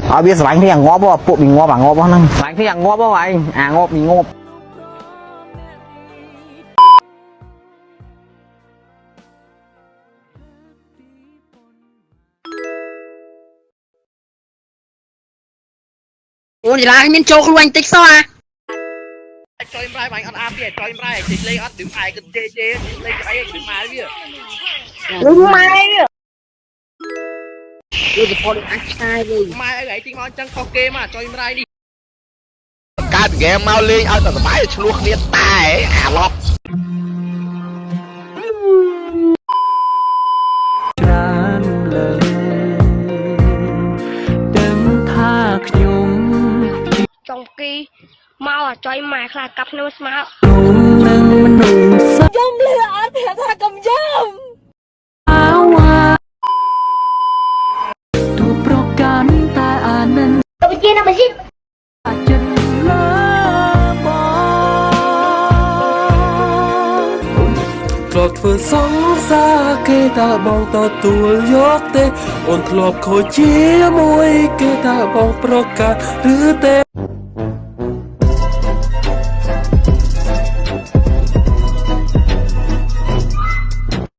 ở biết bánh thì ngó bò bộ mình ngó bằng ngó bò năng bánh thì ngó bò vậy ngó mình ngó ủa gì là mình cho luôn tích sao à cho em rai bánh ăn áp đi cho em rai thì lấy ăn đứng ai cần chê chê lấy cái đứng mai đi đúng mai rồiพอดีอันชายเลย mai ấy thì ngon chẳng có kê mà cho em rai đi កើតហ្គេមមកលេងឲ្យតែសុបាយឆ្លោះគ្នាតែអាឡប់ច្រើនលើដឹងថាខ្ញុំ ចុងគីមកចុយម៉ែខ្លាចកាប់ខ្ញុំស្មើ ខ្ញុំនឹងមនុស្ស ខ្ញុំលឺអត់ថាកុំយំ អាវ៉ាទូប្រកាន់តែអានិន ទៅវិជាណាបើស៊ី ចិត្តលើបងធ្លាប់ធ្វើសង្សារគេថាបងទទួលយកទេអូនធ្លាប់ខូចជាមួយគេថាបងប្រកាសឬទេ